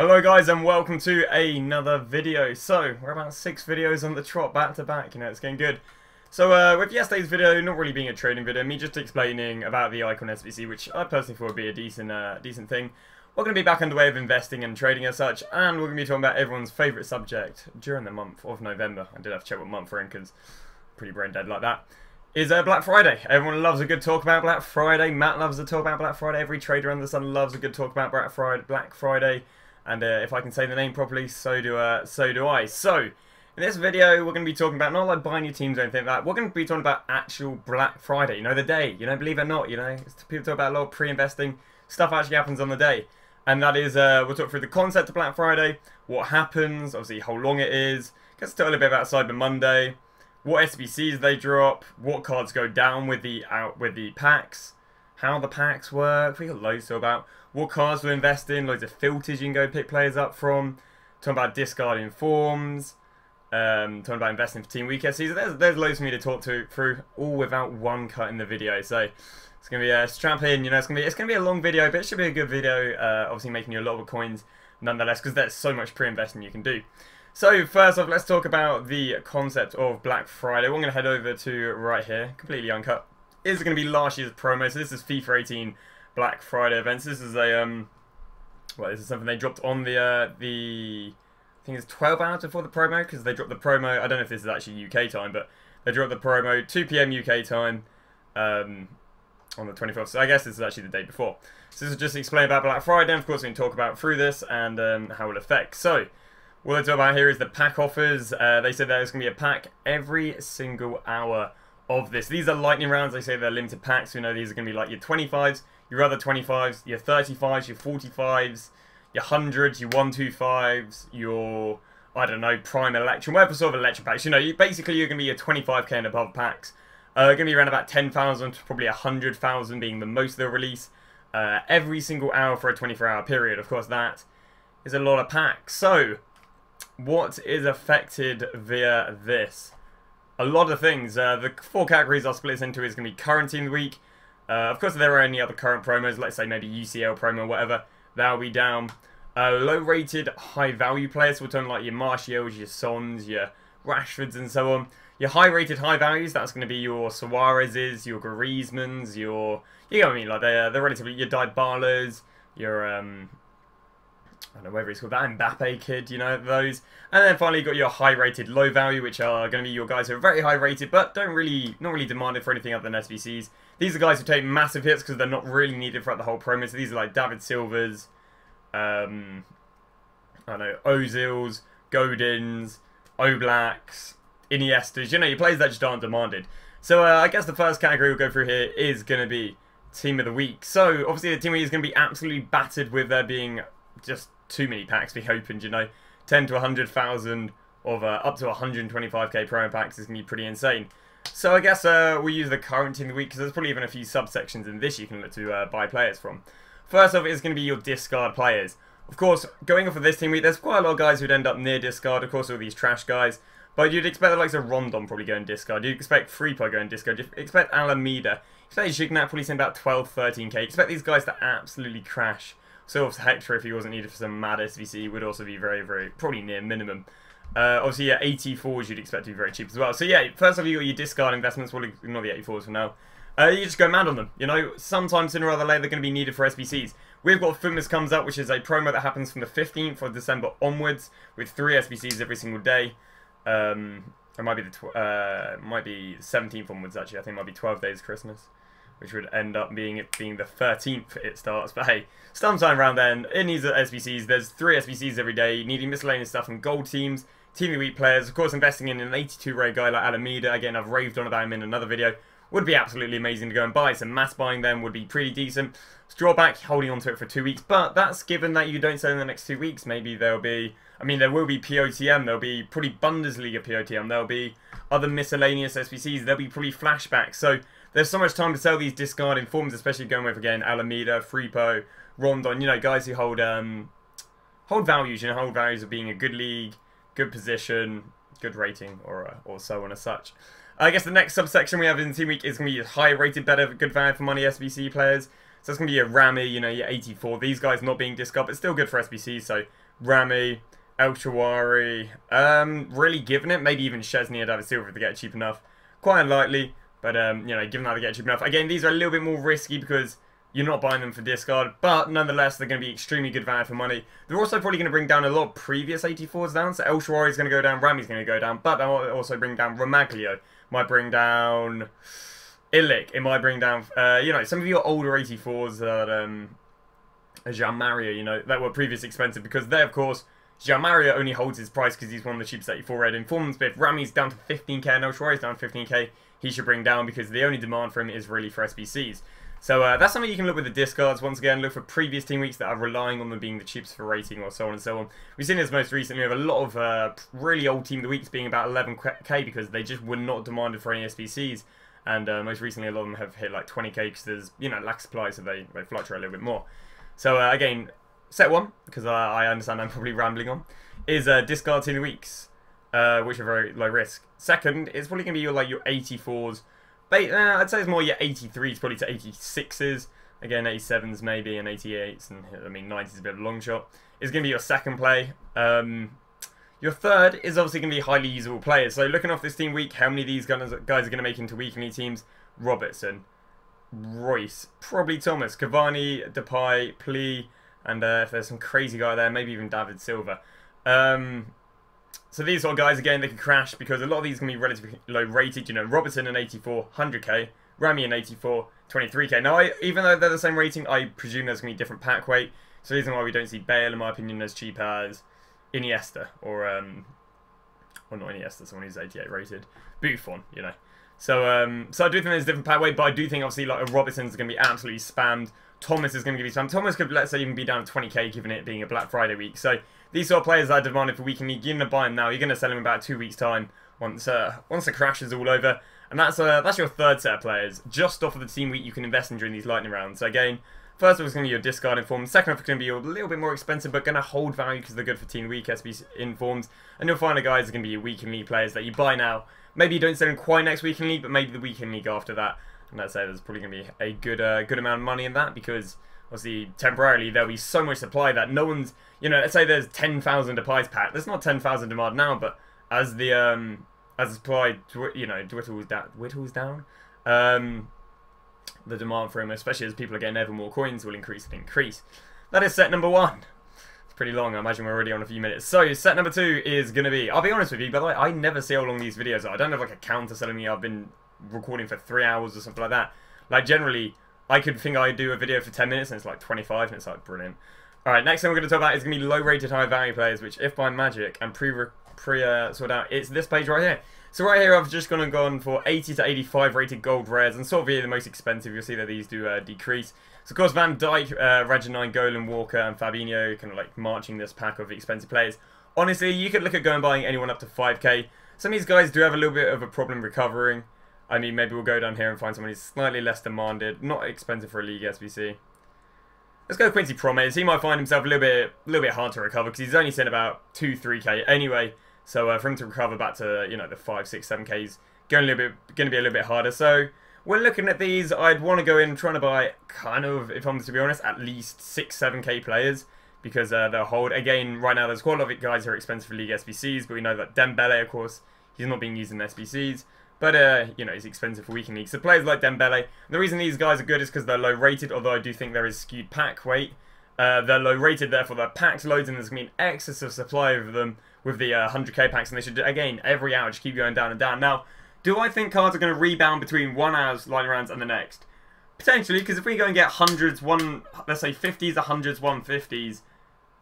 Hello guys and welcome to another video. So, we're about 6 videos on the trot back to back, you know, it's getting good. So, with yesterday's video not really being a trading video, me just explaining about the Icon SBC, which I personally thought would be a decent thing. We're going to be back underway of investing and trading as such, and we're going to be talking about everyone's favourite subject during the month of November. I did have to check what month we're in because I'm pretty brain dead like that. Is Black Friday. Everyone loves a good talk about Black Friday. Matt loves to talk about Black Friday. Every trader under the sun loves a good talk about Black Friday. And if I can say the name properly, so do I. So, in this video, we're going to be talking about not like buying your teams or anything like that. We're going to be talking about actual Black Friday. You know, the day. You know, believe it or not, you know, people talk about a lot of pre-investing. Stuff actually happens on the day. And that is, we'll talk through the concept of Black Friday, what happens, obviously how long it is. Get to talk a little bit about Cyber Monday, what SBCs they drop, what cards go down with the packs, how the packs work. We got loads to talk about. What cards to invest in, loads of filters you can go pick players up from, talking about discarding forms, talking about investing for Team Weekend season. There's loads for me to talk through, all without one cut in the video. So it's gonna be strap in, you know, it's gonna be a long video, but it should be a good video. Obviously making you a lot of coins nonetheless, because there's so much pre-investing you can do. So first off, let's talk about the concept of Black Friday. What I'm gonna head over to right here, completely uncut, is going to be last year's promo. So this is FIFA 18 Black Friday events. This is a well, this is something they dropped on the I think it's 12 hours before the promo, because they dropped the promo. I don't know if this is actually UK time, but they dropped the promo 2 PM UK time on the 24th. So I guess this is actually the day before. So this is just explain about Black Friday. And of course, we can talk about through this and how it affects. So what they talk about here is the pack offers. They said there's going to be a pack every single hour of this. These are lightning rounds. They say they're limited packs. You know, these are going to be like your 25s, your other 25s, your 35s, your 45s, your 100s, your 125s, your, I don't know, prime election, whatever sort of election packs. You know, basically you're going to be your 25k and above packs. Going to be around about 10,000 to probably 100,000 being the most they'll release every single hour for a 24-hour period. Of course, that is a lot of packs. So, what is affected via this? A lot of things. The 4 categories I'll split this into is going to be current team of the week. Of course, if there are any other current promos, let's say maybe UCL promo or whatever, that'll be down. Low-rated, high-value players, so we're talking like your Martials, your Sons, your Rashfords and so on. Your high-rated, high values, that's going to be your Suarez's, your Griezmann's, your, you know what I mean, like they're relatively, your Dybalas, your, I don't know whether it's called that, Mbappe kid, you know, those. And then finally, you've got your high-rated, low-value, which are going to be your guys who are very high-rated, but not really demanded for anything other than SBCs. These are guys who take massive hits because they're not really needed throughout the whole promo. So these are like David Silvas, I don't know, Ozils, Godins, Oblaks, Iniestas. You know, your players that just aren't demanded. So I guess the first category we'll go through here is going to be Team of the Week. So obviously the Team of the Week is going to be absolutely battered with there being just too many packs being opened, you know. 10 to 100,000 of up to 125k promo packs is going to be pretty insane. So I guess we'll use the current Team of the Week, because there's probably even a few subsections in this you can look to buy players from. First off is going to be your discard players. Of course, going off of this Team of the Week, there's quite a lot of guys who'd end up near discard, of course all these trash guys. But you'd expect the likes of Rondon probably going discard. You'd expect Freepo going discard. You'd expect Alameda. You'd expect Gignac probably saying about 12, 13k. You'd expect these guys to absolutely crash. So Hector, if he wasn't needed for some mad SBC, would also be very, probably near minimum. Obviously, yeah, 84s you'd expect to be very cheap as well. So yeah, first off, you got your discard investments. We'll ignore the 84s for now. You just go mad on them. You know, sometime sooner or later they're going to be needed for SBCs. We've got Fumas comes up, which is a promo that happens from the 15th of December onwards, with 3 SBCs every single day. It might be might be 17th onwards actually. I think it might be 12 days Christmas, which would end up being the 13th it starts. But hey, sometime around then, in these SBCs, there's 3 SBCs every day, needing miscellaneous stuff from gold teams, Team of the Week players, of course investing in an 82 rate guy like Alameda. Again, I've raved on about him in another video. Would be absolutely amazing to go and buy. So mass buying them would be pretty decent. Drawback, holding on to it for 2 weeks, but that's given that you don't sell in the next 2 weeks. Maybe there'll be, I mean, there will be POTM, there'll be probably Bundesliga POTM, there'll be other miscellaneous SBCs, there'll be probably flashbacks. So there's so much time to sell these discarding forms, especially going with, again, Alameda, Freepo, Rondon, you know, guys who hold values, you know, hold values of being a good league, good position, good rating, or so on as such. I guess the next subsection we have in Team Week is going to be high rated, better, good value for money SBC players. So it's going to be your Rami, you know, your 84. These guys not being discard, but still good for SBCs. So Rami, El Shawari, really giving it. Maybe even Chesney or David Silva if they get it cheap enough. Quite unlikely, but, you know, given that they get it cheap enough. Again, these are a little bit more risky because you're not buying them for discard, but nonetheless, they're going to be extremely good value for money. They're also probably going to bring down a lot of previous 84s down. So El Shawari is going to go down, Rami's going to go down, but that will also bring down Romaglio. Might bring down Illich. It might bring down, you know, some of your older 84s that, Jean Mario, you know, that were previously expensive because they, of course, Jean Mario only holds his price because he's one of the cheapest 84 red informants. But if Rami's down to 15k and El Shawari's down to 15k, he should bring down because the only demand for him is really for SBCs. So that's something you can look with the discards. Once again, look for previous team weeks that are relying on them being the cheapest for rating or so on and so on. We've seen this most recently with a lot of really old team of the weeks being about 11k because they just were not demanded for any SBCs. And most recently, a lot of them have hit like 20k because there's, you know, lack of supply, so they fluctuate a little bit more. So again, set one, because I understand I'm probably rambling on, is discard team of the weeks, which are very low risk. Second, it's probably going to be your, like, your 84s. I'd say it's more your 83s probably to 86s. Again, 87s maybe and 88s, and I mean 90s is a bit of a long shot. Is going to be your second play. Your third is obviously going to be highly usable players. So looking off this team week, how many of these guys are going to make into weekly teams? Robertson, Royce, probably Thomas, Cavani, Depay, Plee, and if there's some crazy guy there, maybe even David Silva. So these sort of guys, again, they can crash because a lot of these can be relatively low rated. You know, Robertson an 84, 100k. Rami an 84, 23k. Now, even though they're the same rating, I presume there's going to be different pack weight. So the reason why we don't see Bale, in my opinion, as cheap as Iniesta or not Iniesta, someone who's 88 rated. Buffon, you know. So I do think there's different pack weight, but I do think obviously like a Robertson's going to be absolutely spammed. Thomas is going to be spammed. Thomas could, let's say, even be down to 20k, given it being a Black Friday week. So these sort of players that are demanded for weekend league, you're going to buy them now. You're going to sell them in about 2 weeks' time once the crash is all over. And that's your third set of players. Just off of the team week you can invest in during these lightning rounds. So again, first of all, it's going to be your discard informs. Second off, it's going to be a little bit more expensive, but going to hold value because they're good for team week SB informs. And you'll find the guys are going to be your weekend league players that you buy now. Maybe you don't sell them quite next weekend league, but maybe the weekend league after that. And let's say there's probably going to be a good amount of money in that because obviously temporarily there'll be so much supply that no one's, you know, let's say there's 10,000 Depay's pack. There's not 10,000 demand now, but as the supply, you know, whittles down, the demand for him, especially as people are getting ever more coins, will increase and increase. That is set number one. It's pretty long. I imagine we're already on a few minutes. So set number two is going to be, I'll be honest with you, by the way, I never see how long these videos are. I don't have like a counter telling me I've been recording for 3 hours or something like that. Like generally, I could think I'd do a video for 10 minutes and it's like 25 and it's like brilliant. Alright, next thing we're going to talk about is going to be low rated, high value players, which if by magic and sort out, it's this page right here. So right here I've just gone for 80 to 85 rated gold rares and sort of here the most expensive. You'll see that these do decrease. So of course Van Dijk, Reginine, Golan, Walker and Fabinho kind of like marching this pack of expensive players. Honestly, you could look at going buying anyone up to 5k. Some of these guys do have a little bit of a problem recovering. I mean, maybe we'll go down here and find someone who's slightly less demanded, not expensive for a league SBC. Let's go Quincy Promes. He might find himself a little bit hard to recover because he's only seen about 2-3k anyway. So for him to recover back to, you know, the 5, 6, 7k is going to be a little bit harder. So we're looking at these. I'd want to go in trying to buy kind of, if I'm to be honest, at least 6, 7k players because they'll hold. Again, right now there's quite a lot of guys who are expensive for league SBCs, but we know that Dembele, of course, he's not being used in SBCs. But, you know, he's expensive for weekend league. So players like Dembele, the reason these guys are good is because they're low rated, although I do think there is skewed pack weight. They're low rated, therefore they're packed loads, and there's going to be an excess of supply of them with the 100k packs, and they should, again, every hour just keep going down and down. Now, do I think cards are going to rebound between 1 hour's lightning rounds and the next? Potentially, because if we go and get hundreds, let's say 50s, 100s, 150s,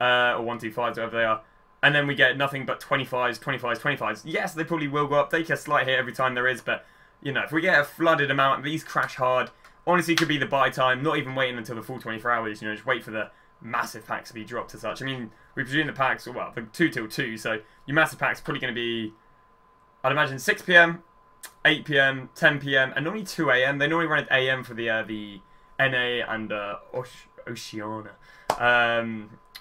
or 125s, whatever they are, and then we get nothing but 25s, 25s, 25s. Yes, they probably will go up. They take a slight hit every time there is, but, you know, if we get a flooded amount, these crash hard. Honestly, it could be the buy time, not even waiting until the full 24 hours, you know, just wait for the massive packs to be dropped as such. I mean, we presume the packs, well, the 2 till 2, so your massive packs are probably going to be, I'd imagine 6 PM, 8 PM, 10 PM, and normally 2 AM. They normally run at AM for the NA and Oceania.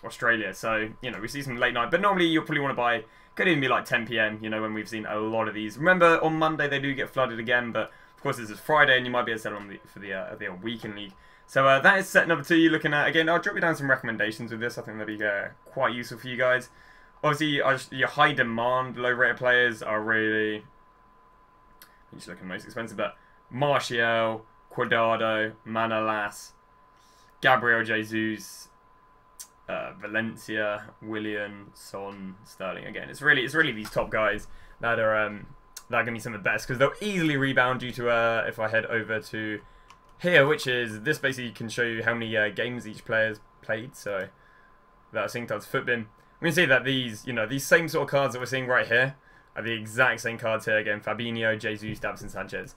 Australia, so you know we see some late night, but normally you'll probably want to buy, could even be like 10 PM, you know, when we've seen a lot of these. Remember on Monday they do get flooded again, but of course this is Friday and you might be able to sell on for the weekend league. So that is set number 2 you're looking at. Again, I'll drop you down some recommendations with this. I think that'll be quite useful for you guys. Obviously, your high demand, low rated players are really... I'm just looking most expensive, but Martial, Cuadrado, Manolas, Gabriel Jesus, Valencia, Willian, Son, Sterling. Again, it's really these top guys that are going to be some of the best because they'll easily rebound due to if I head over to here, which is this basically can show you how many games each player's played. So that synced to Footbin. We can see that these same sort of cards that we're seeing right here are the exact same cards here again: Fabinho, Jesus, Davinson Sanchez,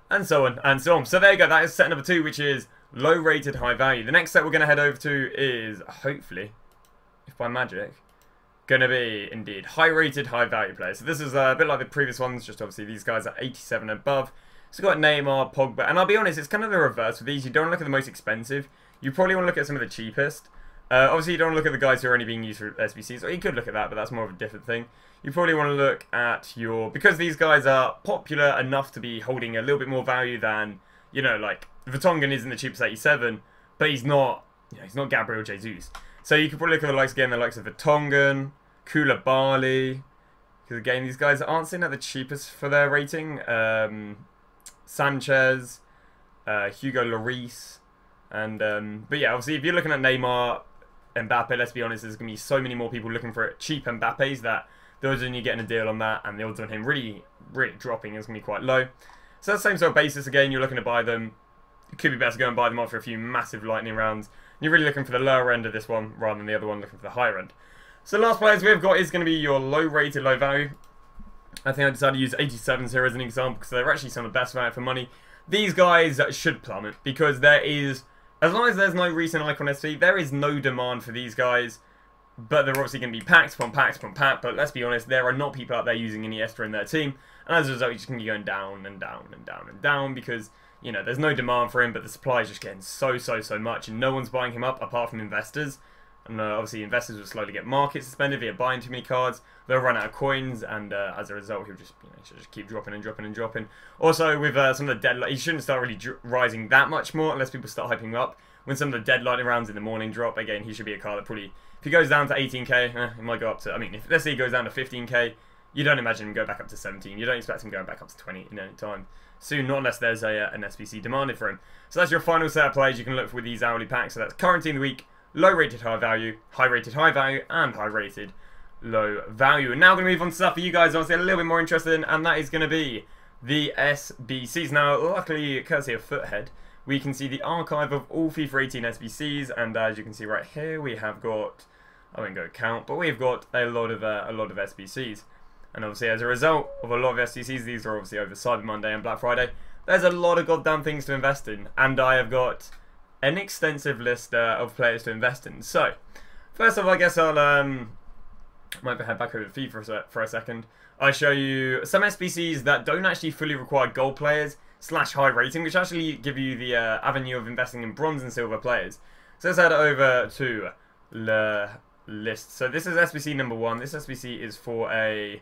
and so on and so on. So there you go. That is set number 2, which is low rated, high value. The next set we're going to head over to is hopefully, if by magic, going to be indeed high rated, high value players. So this is a bit like the previous ones. Just obviously these guys are 87 and above. So we've got Neymar, Pogba, and I'll be honest, it's kind of the reverse with these. You don't look at the most expensive. You probably want to look at some of the cheapest. Obviously, you don't look at the guys who are only being used for SBCs, or you could look at that, but that's more of a different thing. You probably want to look at because these guys are popular enough to be holding a little bit more value than, like Vertonghen isn't the cheapest 87, but he's not, he's not Gabriel Jesus. So you could probably look at the likes of Vertonghen, Koulibaly, because again, these guys aren't seen at the cheapest for their rating. Sanchez, Hugo Lloris, and but yeah, obviously if you're looking at Neymar, Mbappe, let's be honest, there's going to be so many more people looking for cheap Mbappes that the odds on you getting a deal on that and the odds on him really dropping is going to be quite low. So that's the same sort of basis again, you're looking to buy them. It could be better to go and buy them after a few massive lightning rounds. You're really looking for the lower end of this one rather than the other one looking for the higher end. So the last players we've got is going to be your low rated, low value. I think I decided to use 87s here as an example because they're actually some of the best value for money. These guys should plummet because there is, as long as there's no recent icon SC, there is no demand for these guys. But they're obviously going to be packed upon packed upon packed. But let's be honest, there are not people out there using Iniesta in their team. And as a result, you're just going to be going down and down and down and down because, there's no demand for him, but the supply is just getting so much. And no one's buying him up apart from investors. And obviously, investors will slowly get market suspended via buying too many cards. They'll run out of coins, and as a result, he'll just, should just keep dropping and dropping and dropping. Also, with some of the deadline, he shouldn't start really rising that much more unless people start hyping him up. When some of the deadline rounds in the morning drop, again, he should be a card that probably, if he goes down to 18k, he might go up to, if let's say he goes down to 15k, you don't imagine him go back up to 17. You don't expect him going back up to 20 in any time soon, not unless there's an SBC demanded for him. So that's your final set of plays you can look for with these hourly packs. So that's current team of the week, low rated high value, high rated high value, and high rated low value. And now we're going to move on to stuff for you guys honestly a little bit more interested in, and that is going to be the SBCs. Now, luckily, courtesy of Foothead, we can see the archive of all FIFA 18 SBCs, and as you can see right here, we have got, I won't go count, but we've got a lot of SBCs. And obviously, as a result of a lot of SBCs, these are obviously over Cyber Monday and Black Friday, there's a lot of goddamn things to invest in, and I have got an extensive list of players to invest in. So, first off, I guess I'll might head back over to FIFA for a second. I show you some SBCs that don't actually fully require gold players / high rating, which actually give you the avenue of investing in bronze and silver players. So let's head over to the list. So this is SBC number 1. This SBC is for a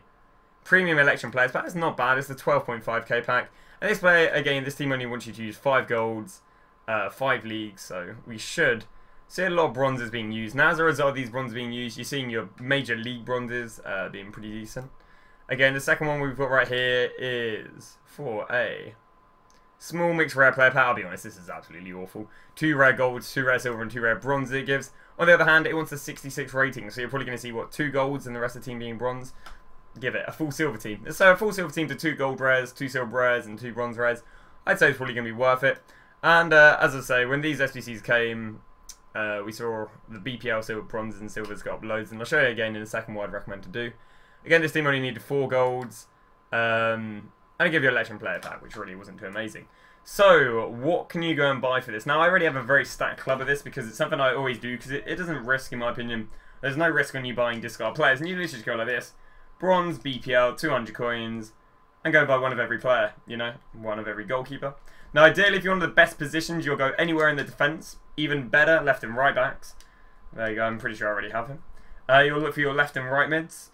premium election players pack. It's not bad. It's the 12.5k pack. And this player, again, this team only wants you to use 5 golds, 5 leagues. So we should see a lot of bronzes being used. Now, as a result of these bronzes being used, you're seeing your major league bronzes being pretty decent. Again, the second one we've got right here is for a small mixed rare player pack. I'll be honest, this is absolutely awful. 2 rare golds, 2 rare silver, and 2 rare bronze it gives. On the other hand, it wants a 66 rating, so you're probably going to see, what, 2 golds and the rest of the team being bronze. Give it a full silver team. So a full silver team to 2 gold rares, 2 silver rares, and 2 bronze rares. I'd say it's probably going to be worth it. And as I say, when these SBCs came, we saw the BPL silver, bronze, and silvers got up loads. And I'll show you again in a second what I'd recommend to do. Again, this team only needed 4 golds. And I give you an election player pack, which really wasn't too amazing. So, what can you go and buy for this? Now, I already have a very stacked club of this because it's something I always do because it doesn't risk, in my opinion. There's no risk on you buying discard players. And you literally just go like this. Bronze, BPL, 200 coins, and go buy one of every player, you know, one of every goalkeeper. Now, ideally, if you're one of the best positions, you'll go anywhere in the defence. Even better, left and right backs. There you go, I'm pretty sure I already have him. You'll look for your left and right mids.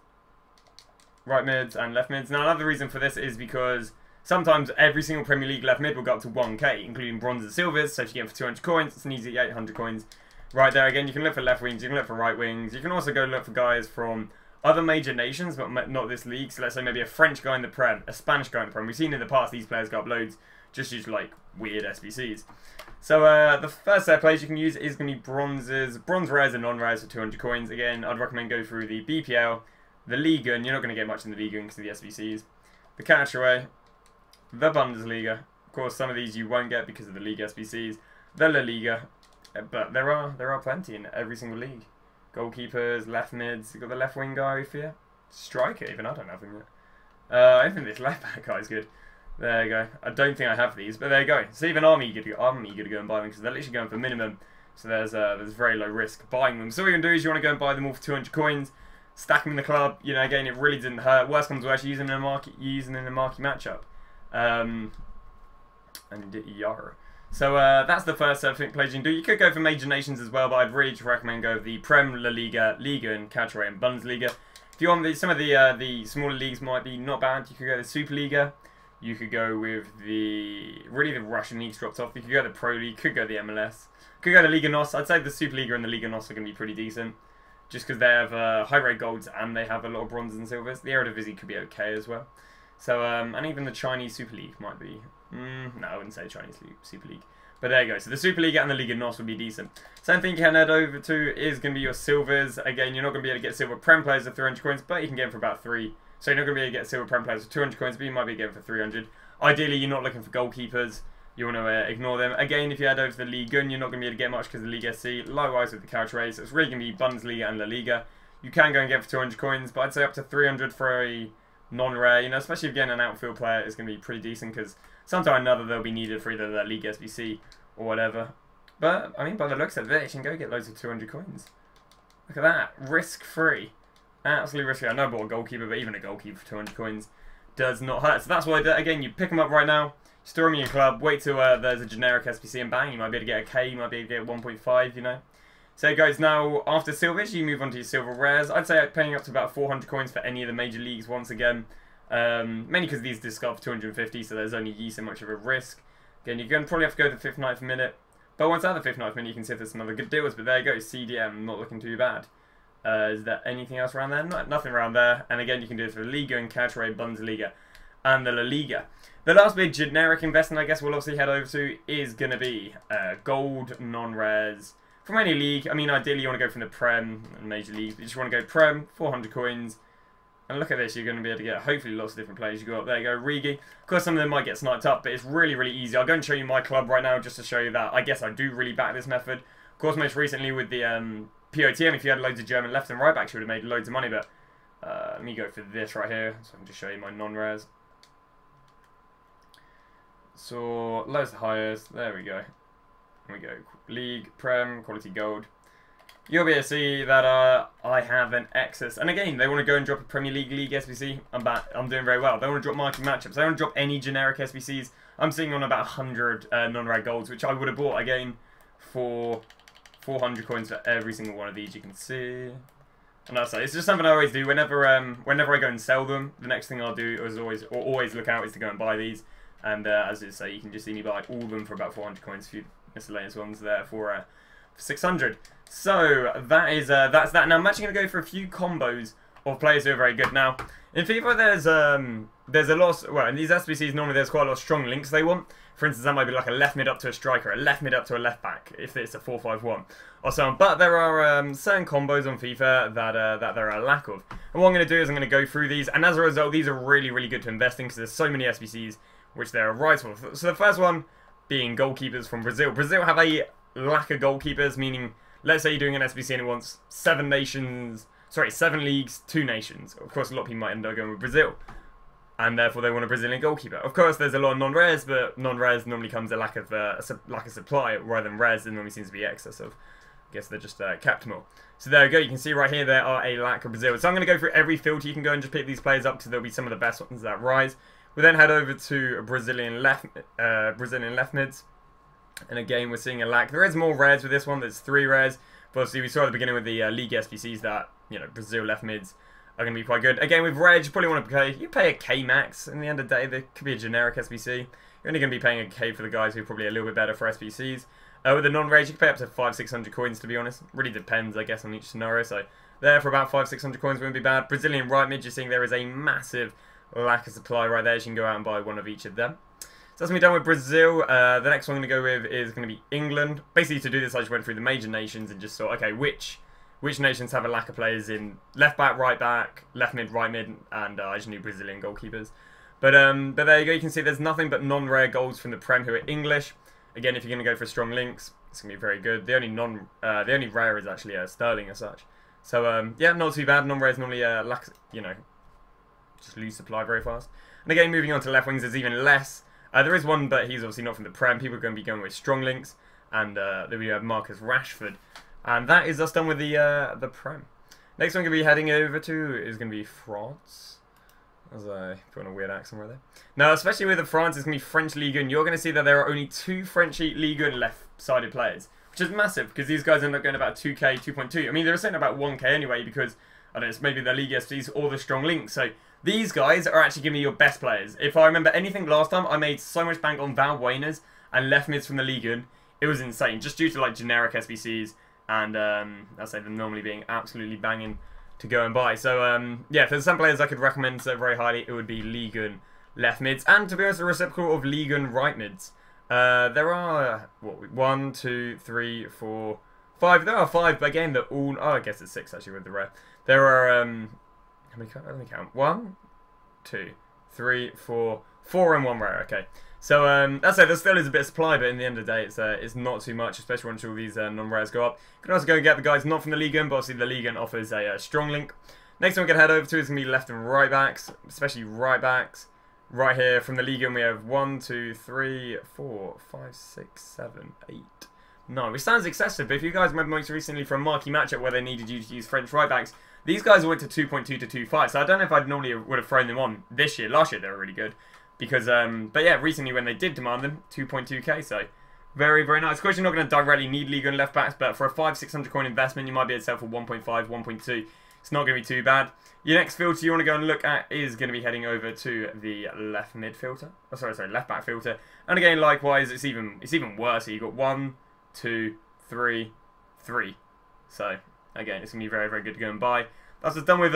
Right mids and left mids. Now, another reason for this is because Sometimes every single Premier League left mid will go up to 1k, including bronze and silvers. So if you get them for 200 coins, it's an easy 800 coins. Right there again, you can look for left wings, you can look for right wings. You can also go look for guys from other major nations, but not this league. So let's say maybe a French guy in the Prem, a Spanish guy in the Prem. We've seen in the past these players go up loads, just use like weird SBCs. So the first set of plays you can use is going to be bronzes, bronze rares and non-rares for 200 coins. Again, I'd recommend go through the BPL, the Liga, and you're not going to get much in the Liga because of the SBCs. The Catchaway, the Bundesliga. Of course, some of these you won't get because of the League SBCs. The La Liga, but there are plenty in every single league. Goalkeepers, left mids. You got the left wing guy here, striker even. I don't have him yet. I think this left back guy is good. There you go. I don't think I have these, but there you go. So even Army, you got to go and buy them because they're literally going for minimum. So there's very low risk buying them. So what you're gonna do is you want to go and buy them all for 200 coins, stack them in the club. You know, again, it really didn't hurt. Worst comes to worst, using in a marquee matchup. And Yara. So that's the first set of plays you can do. You could go for major nations as well, but I'd really just recommend go with the Prem, La Liga, Liga, and Catchaway and Bundesliga. If you want some of the smaller leagues might be not bad. You could go to the Superliga. You could go with the Russian leagues dropped off. You could go to the Pro League. Could go to the MLS. Could go to Liga NOS. I'd say the Superliga and the Liga NOS are going to be pretty decent, just because they have high rate golds and they have a lot of bronzes and silvers. The Eredivisie could be okay as well. So and even the Chinese Super League might be. No, I wouldn't say Chinese Super League. But there you go. So the Superliga and the Liga NOS would be decent. Same thing you can head over to is going to be your silvers. Again, you're not going to be able to get silver Prem players for 300 coins, but you can get them for about 3. So you're not going to be able to get silver Prem players for 200 coins, but you might be getting for 300. Ideally, you're not looking for goalkeepers. You want to ignore them. Again, if you head over to the Ligue 1, you're not going to be able to get much because of the Ligue SC. Likewise with the Couchaway. So it's really going to be Bundesliga and La Liga. You can go and get for 200 coins, but I'd say up to 300 for a non-rare. You know, especially if you're getting an outfield player, it's going to be pretty decent because sometime or another they'll be needed for either the League SBC or whatever. But, I mean, by the looks of it, you can go get loads of 200 coins. Look at that. Risk-free. Absolutely risk-free. I know I bought a goalkeeper, but even a goalkeeper for 200 coins does not hurt. So that's why, again, you pick them up right now, store them in your club, wait till there's a generic SBC and bang, you might be able to get a K, you might be able to get 1.5, you know. So guys, now after silvers, you move on to your silver rares. I'd say paying up to about 400 coins for any of the major leagues once again. Mainly because these discard for 250, so there's only so much of a risk. Again, you're going to probably have to go to the 5th, 9th minute. But once out of the 5th, 9th minute, you can see if there's some other good deals. But there you go, CDM, not looking too bad. Is there anything else around there? No, nothing around there. And again, you can do it for the Liga and Catchaway, Bundesliga, and the La Liga. The last big generic investment, I guess, we'll obviously head over to is going to be gold non-rares from any league. I mean, ideally, you want to go from the Prem and Major Leagues, but you just want to go Prem, 400 coins. And look at this, you're going to be able to get hopefully lots of different players. You go up there, you go Rigi. Of course, some of them might get sniped up, but it's really, really easy. I'll go and show you my club right now just to show you that I guess I do really back this method. Of course, most recently with the POTM, if you had loads of German left and right backs, you would have made loads of money. But let me go for this right here, so I can just show you my non-rares. So, lowest to highest, there we go. Here we go, League, Prem, Quality Gold. You'll be able to see that I have an excess. And again, they want to go and drop a Premier League SBC. I'm doing very well. They want to drop marquee matchups. They want to drop any generic SBCs. I'm sitting on about 100 non-rare golds, which I would have bought again for 400 coins for every single one of these. You can see. And that's it's just something I always do. Whenever I go and sell them, the next thing I'll do is always look out is to go and buy these. And as I say, you can just see me buy all of them for about 400 coins. A few miscellaneous ones there for 600. So that's that. Now I'm actually going to go for a few combos of players who are very good. Now in FIFA there's a lot. Well, in these SBCs normally there's quite a lot of strong links they want. For instance, that might be like a left mid up to a striker, a left mid up to a left back if it's a 4-5-1 or so on. But there are certain combos on FIFA that there are a lack of. And what I'm going to do is I'm going to go through these, and as a result, these are really, really good to invest in because there's so many SBCs which there are rights for. So the first one being goalkeepers from Brazil. Brazil have a lack of goalkeepers, meaning let's say you're doing an SBC and it wants 7 leagues, 2 nations. Of course, a lot of people might end up going with Brazil, and therefore they want a Brazilian goalkeeper. Of course, there's a lot of non-rares, but non-rares normally comes a lack of supply rather than rares. There normally seems to be excess of. I guess they're just capped more. So there we go. You can see right here there are a lack of Brazil. So I'm going to go through every filter. You can go and just pick these players up because there'll be some of the best ones that rise. We then head over to Brazilian left mids. And again, we're seeing a lack. There is more rares with this one. There's 3 rares. But obviously, we saw at the beginning with the League SBCs that, you know, Brazil left mids are going to be quite good. Again, with Reg, you probably want to pay a K max. In the end of the day, there could be a generic SBC. You're only going to be paying a K for the guys who are probably a little bit better for SBCs. With the non-Reg, you can pay up to 500-600 coins, to be honest. Really depends, I guess, on each scenario. So there for about 500-600 coins wouldn't be bad. Brazilian right mid, you're seeing there is a massive lack of supply right there. So you can go out and buy one of each of them. So that's me done with Brazil. The next one I'm going to go with is going to be England. Basically, to do this, I just went through the major nations and just thought, okay, which nations have a lack of players in left back, right mid, right mid, and I just knew Brazilian goalkeepers. But there you go. You can see there's nothing but non-rare goals from the Prem who are English. Again, if you're going to go for strong links, it's going to be very good. The only rare is actually Sterling as such. So yeah, not too bad. Non-rare is normally lack, just lose supply very fast. And again, moving on to left wings, there's even less. There is one, but he's obviously not from the Prem. People are going to be going with strong links, and then we have Marcus Rashford, and that is us done with the Prem. Next one we're going to be heading over to is going to be France. As I put on a weird accent right there. Now, especially with the France, it's going to be French Ligue 1. You're going to see that there are only 2 French Ligue 1 left-sided players, which is massive because these guys end up going about 2k, 2.2. I mean, they're saying about 1k anyway because I don't know, it's maybe the Ligue SBCs or the strong links. So these guys are actually giving me your best players. If I remember anything last time, I made so much bank on Valbuenas and left mids from the Ligue 1. It was insane, just due to like generic SBCs and I'd say them normally being absolutely banging to go and buy. So yeah, if there's some players I could recommend so very highly, it would be Ligue 1 left mids, and to be honest, a reciprocal of Ligue 1 right mids. There are what, 1, 2, 3, 4, 5. There are 5, but again, they're all. Oh, I guess it's 6 actually with the rare. There are let me count. 1, 2, 3, 4, 4 and 1 rare. Okay, so that's it. There still is a bit of supply, but in the end of the day, it's not too much, especially once all these non-rares go up. You can also go and get the guys not from the Ligue 1, but obviously the Ligue 1 offers a strong link. Next one we're going to head over to is going to be left and right backs, especially right backs. Right here from the Ligue 1 we have 1, 2, 3, 4, 5, 6, 7, 8, 9. Which sounds excessive, but if you guys remember most recently from Marquee Matchup where they needed you to use French right backs, these guys went to 2.2 to 2.5. So I don't know if I'd normally would have thrown them on this year. Last year they were really good. Because, but yeah, recently when they did demand them, 2.2k, so very, very nice. Of course, you're not going to directly need Ligue 1 left backs, but for a 500-600 coin investment, you might be able to sell for 1.5, 1.2. It's not going to be too bad. Your next filter you want to go and look at is going to be heading over to the left mid filter. Oh, sorry, left back filter. And again, likewise, it's even worse. So you've got 1, 2, 3, 3. So again, it's going to be very, very good to go and buy. That's just done with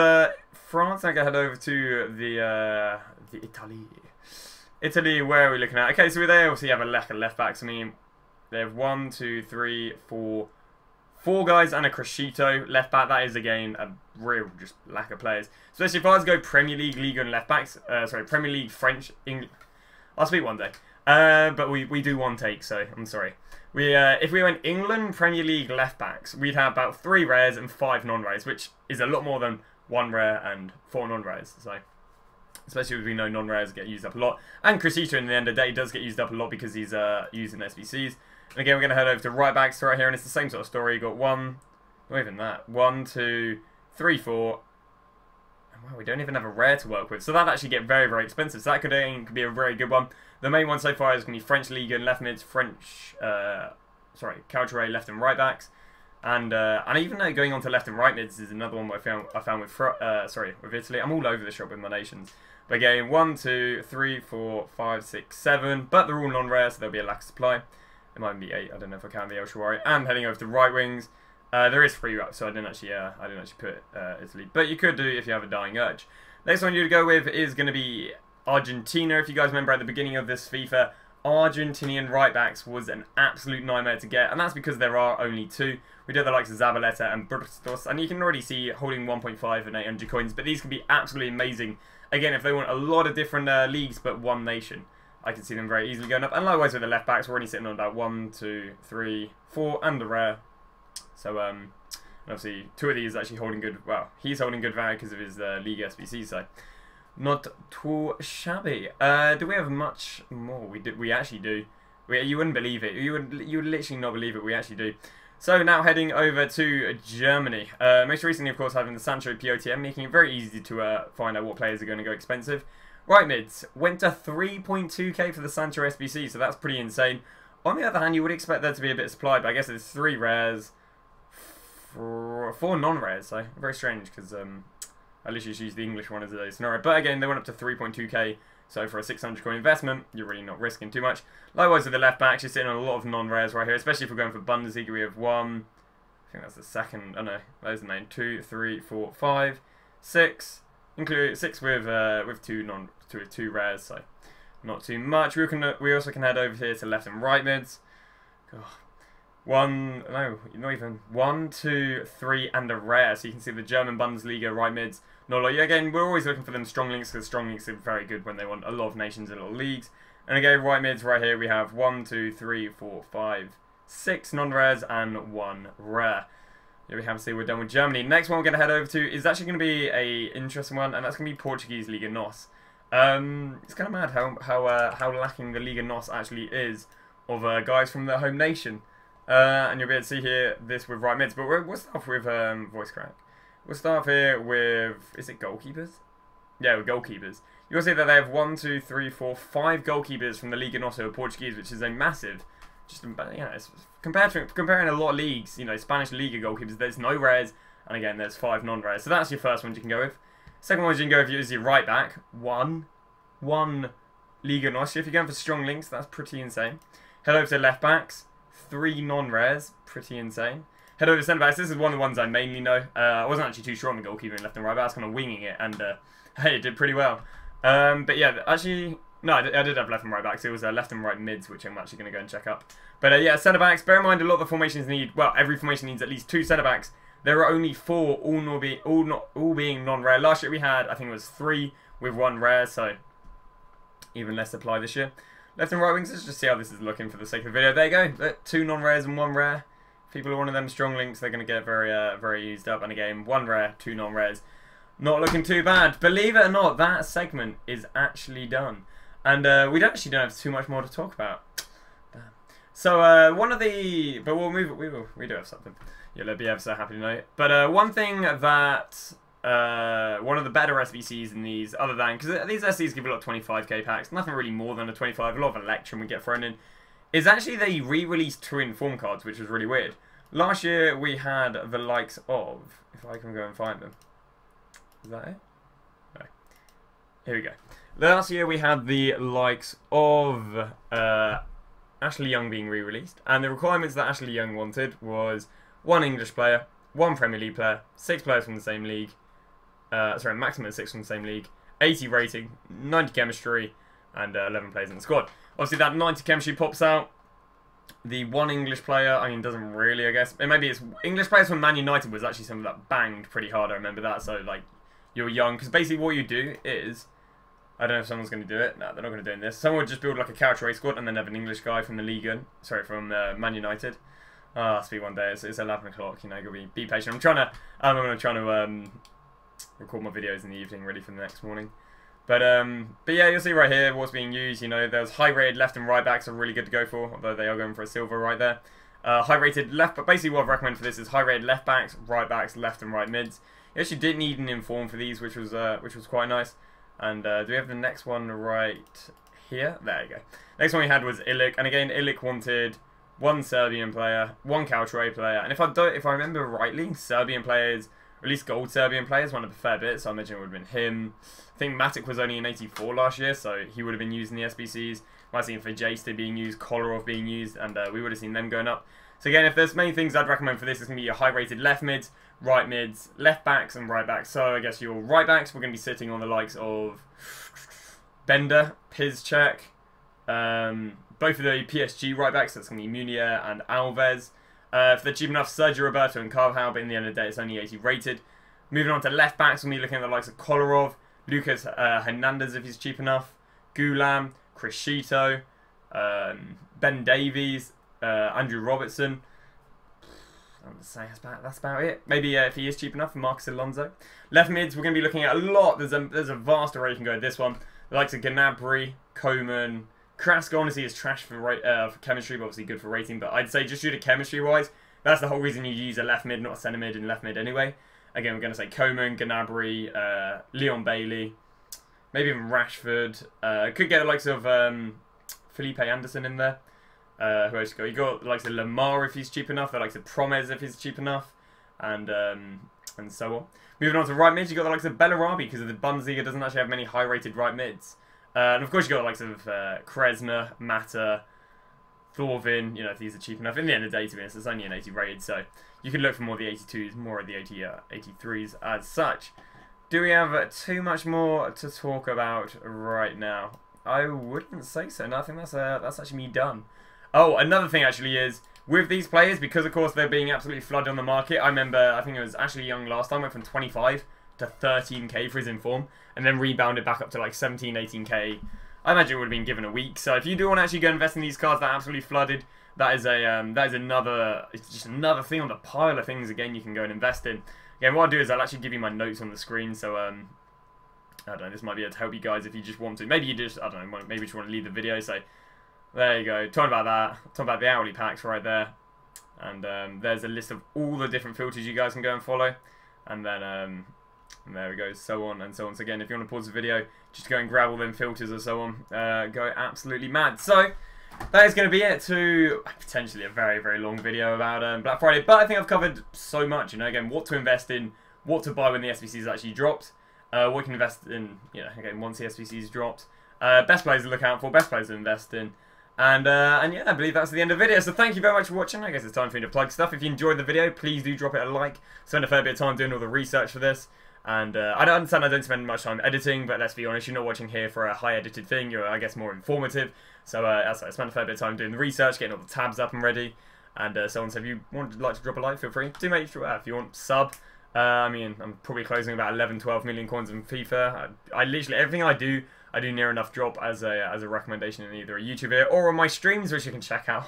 France. I'm going to head over to the Italy. Italy, where are we looking at? Okay, so they obviously have a lack of left backs. I mean, they have 1, 2, 3, 4 guys and a Crescito left back. That is again a real just lack of players. Especially if I was to go Premier League, Ligue 1 left backs. Sorry, Premier League French, English. I'll speak one day. But we do one take, so I'm sorry. If we went England Premier League left backs, we'd have about 3 rares and 5 non-rares, which is a lot more than 1 rare and 4 non-rares. So especially as we know non-rares get used up a lot. And Crescito in the end of the day does get used up a lot because he's using SBCs. And again, we're going to head over to right backs right here, and it's the same sort of story. You've got 1, not even that, 1, 2, 3, 4. And wow, we don't even have a rare to work with. So that'd actually get very, very expensive. So that could be a very good one. The main one so far is going to be French Ligue 1 left mids, Calciare left and right backs. And even though going on to left and right mids is another one I found with Italy. I'm all over the shop with my nations. But again, 1, 2, 3, 4, 5, 6, 7. But they're all non-rare, so there'll be a lack of supply. It might be 8. I don't know if I count the El Shawari. And heading over to right wings, there is 3 up, so I didn't actually put Italy. But you could do if you have a dying urge. Next one you'd go with is going to be Argentina. If you guys remember at the beginning of this FIFA, Argentinian right backs was an absolute nightmare to get, and that's because there are only 2. We do the likes of Zabaleta and Bustos, and you can already see holding 1.5 and 800 coins, but these can be absolutely amazing. Again, if they want a lot of different leagues but one nation, I can see them very easily going up. And likewise with the left backs, we're only sitting on about 1, 2, 3, 4, and the rare. So obviously 2 of these actually holding good. Well, he's holding good value because of his Ligue SBC, so not too shabby. Do we have much more? We actually do. You wouldn't believe it. You would literally not believe it. We actually do. So now heading over to Germany. Most recently, of course, having the Sancho POTM, making it very easy to find out what players are going to go expensive. Right mids went to 3.2k for the Sancho SBC, so that's pretty insane. On the other hand, you would expect there to be a bit of supply, but I guess it's 3 rares, 4 non-rares, so very strange because I literally just used the English one as a scenario. But again, they went up to 3.2k. So for a 600 coin investment, you're really not risking too much. Likewise with the left backs, you're sitting on a lot of non-rares right here, especially if we're going for Bundesliga. We have one, I think that's the second, oh no, there's the main, 2, 3, 4, 5, 6, include 6 with two rares, so not too much. We also can head over here to left and right mids. One, no, not even 1, 2, 3, and a rare. So you can see the German Bundesliga right mids. Not a lot. Again, we're always looking for them strong links because strong links are very good when they want a lot of nations and a lot of leagues. And again, right mids right here we have 1, 2, 3, 4, 5, 6 non-rares and 1 rare. Here we have to see we're done with Germany. Next one we're going to head over to is actually going to be a interesting one, and that's going to be Portuguese Liga NOS. It's kind of mad how lacking the Liga NOS actually is of guys from their home nation. And you'll be able to see here this with right mids, but we'll start off with voice crack. We'll start off here with, is it goalkeepers? Yeah, with goalkeepers. You'll see that they have 1, 2, 3, 4, 5 goalkeepers from the Liga NOS who are Portuguese, which is a massive, just it's comparing a lot of leagues, Spanish Liga goalkeepers. There's no rares, and again there's 5 non-rares. So that's your first one you can go with. Second one you can go with is your right back, one Liga NOS. If you're going for strong links, that's pretty insane. Head over to left backs. 3 non-rares, pretty insane. Head over to centre-backs. This is one of the ones I mainly know. I wasn't actually too sure on the goalkeeping left and right, but I was kind of winging it, and hey, it did pretty well. But yeah, actually, no, I did have left and right backs. It was left and right mids, which I'm actually going to go and check up. But yeah, centre-backs. Bear in mind, a lot of the formations need, well, every formation needs at least 2 centre-backs. There are only 4, all being non-rare. Last year we had, I think it was 3 with 1 rare, so even less supply this year. Left and right wings, let's just see how this is looking for the sake of the video. There you go, 2 non-rares and 1 rare. If people are one of them strong links, they're going to get very used up. And again, 1 rare, 2 non-rares. Not looking too bad. Believe it or not, that segment is actually done. And we actually don't have too much more to talk about. Damn. So one of the, but we'll move it, we do have something. Yeah, let me have so happy to know. But one thing that, one of the better SBCs in these, other than, because these SBCs give a lot of 25k packs, nothing really more than a 25, a lot of Electrum we get thrown in, is actually they re-released True Inform cards, which was really weird. Last year we had the likes of, if I can go and find them, is that it? No. Here we go. Last year we had the likes of Ashley Young being re-released, and the requirements that Ashley Young wanted was 1 English player, 1 Premier League player, 6 players from the same league, sorry, maximum of 6 from the same league, 80 rating, 90 chemistry, and 11 players in the squad. Obviously that 90 chemistry pops out. The 1 English player, I mean, doesn't really, I guess. Maybe it's English players from Man United was actually something that banged pretty hard, I remember that. So, like, you're young. Because basically what you do is, I don't know if someone's going to do it. No, they're not going to do this. Someone would just build like a couch race squad and then have an English guy from the Liga, sorry, from Man United. I'll speak one day. It's 11 o'clock, be patient. I'm going to try to record my videos in the evening, ready for the next morning. But yeah, you'll see right here what's being used. There's high-rated left and right backs are really good to go for, although they are going for a silver right there. High-rated left, but basically what I've recommended for this is high-rated left backs, left and right mids. You actually didn't need an inform for these, which was quite nice. And do we have the next one right here? There you go. Next one we had was Ilic, and again Ilic wanted 1 Serbian player, 1 Caltray player, and if I remember rightly, Serbian players, or at least gold Serbian players, won a fair bit, so I imagine it would have been him. I think Matic was only in 84 last year, so he would have been used in the SBCs. Might have seen for Jace being used, Kolarov being used, and we would have seen them going up. So again, if there's many things I'd recommend for this, it's going to be your high-rated left mids, right mids, left backs, and right backs. So I guess your right backs, we're going to be sitting on the likes of Bender, Piszczek, both of the PSG right backs, that's going to be Munier and Alves. If they're cheap enough, Sergio Roberto and Carvajal, but in the end of the day, it's only 80 rated. Moving on to left backs, we'll be looking at the likes of Kolarov, Lucas Hernandez if he's cheap enough, Gulam, Crescito, Ben Davies, Andrew Robertson. I'm going to say that's about it. Maybe if he is cheap enough, Marcus Alonso. Left mids, we're going to be looking at a lot. There's a vast array you can go with this one. The likes of Gnabry, Coman, Kraska honestly is trash for chemistry, but obviously good for rating. But I'd say just due to chemistry-wise, that's the whole reason you use a left mid, not a centre mid, and left mid anyway. Again, we're going to say Coman, Gnabry, Leon Bailey, maybe even Rashford. Could get the likes of Felipe Anderson in there. Who else you got? You got the likes of Lamar if he's cheap enough. The likes of Promes if he's cheap enough, and and so on. Moving on to right mids, you got the likes of Bellarabi, because the Bundesliga doesn't actually have many high-rated right mids. And of course you got the likes of Kresna, Mata, Thorvin, you know, if these are cheap enough. In the end of the day, to be honest, it's only an 80 rated, so you can look for more of the 82s, more of the 83s as such. Do we have too much more to talk about right now? I wouldn't say so. No, I think that's actually me done. Oh, another thing actually is, with these players, because of course they're being absolutely flooded on the market, I remember, I think it was Ashley Young last time, went from 25 to 13k for his inform, and then rebounded back up to like 17, 18k. I imagine it would have been given a week. So if you do want to actually go invest in these cards that are absolutely flooded, that is another, it's just another thing on the pile of things again you can go and invest in. Again, what I'll do is I'll actually give you my notes on the screen, so I don't know, this might be able to help you guys if you just want to. Maybe you just, I don't know, maybe you just want to leave the video, so there you go. Talking about that, talking about the hourly packs right there. And there's a list of all the different filters you guys can go and follow. And then, and there we go, so on and so on. So again, if you want to pause the video, just go and grab all them filters or so on. Go absolutely mad. So, that is going to be it to potentially a very, very long video about Black Friday. But I think I've covered so much, you know, again, what to invest in, what to buy when the SBCs actually dropped, what you can invest in, you know, again, once the SBCs dropped, best players to look out for, best players to invest in. And yeah, I believe that's the end of the video. So thank you very much for watching. I guess it's time for me to plug stuff. If you enjoyed the video, please do drop it a like. Spend a fair bit of time doing all the research for this. And I don't understand I don't spend much time editing, but let's be honest, you're not watching here for a high edited thing. You're, I guess, more informative. So I spend a fair bit of time doing the research, getting all the tabs up and ready. And so on. So if you would like to drop a like, feel free. Do make sure, if you want, sub. I mean, I'm probably closing about 11, 12 million coins in FIFA. I literally, everything I do near enough drop as a recommendation in either a YouTube video or on my streams, which you can check out.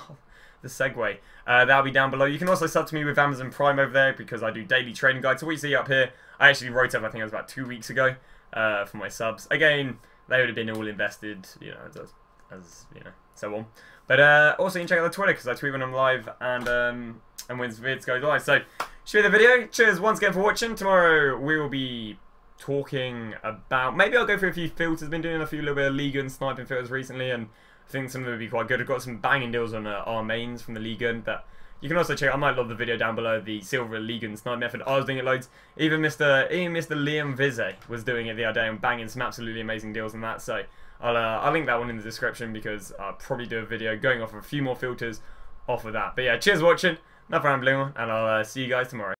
The segue. That'll be down below. You can also sub to me with Amazon Prime over there because I do daily trading guides. So what you see up here, I actually wrote up, I think it was about 2 weeks ago, for my subs. Again, they would have been all invested, you know, as you know, so on. But also you can check out the Twitter because I tweet when I'm live and when vids go live. So, share the video. Cheers once again for watching. Tomorrow we will be talking about, maybe I'll go through a few filters. I've been doing a few little bit of liga and sniping filters recently, and I think some of them would be quite good. I've got some banging deals on our mains from the liga, but you can also check, I might love the video down below, the silver liga and snipe method. I was doing it loads. Even Mr. Liam Vize was doing it the other day and banging some absolutely amazing deals on that. So I'll link that one in the description because I'll probably do a video going off of a few more filters off of that. But yeah, cheers for watching. Enough rambling, and I'll see you guys tomorrow.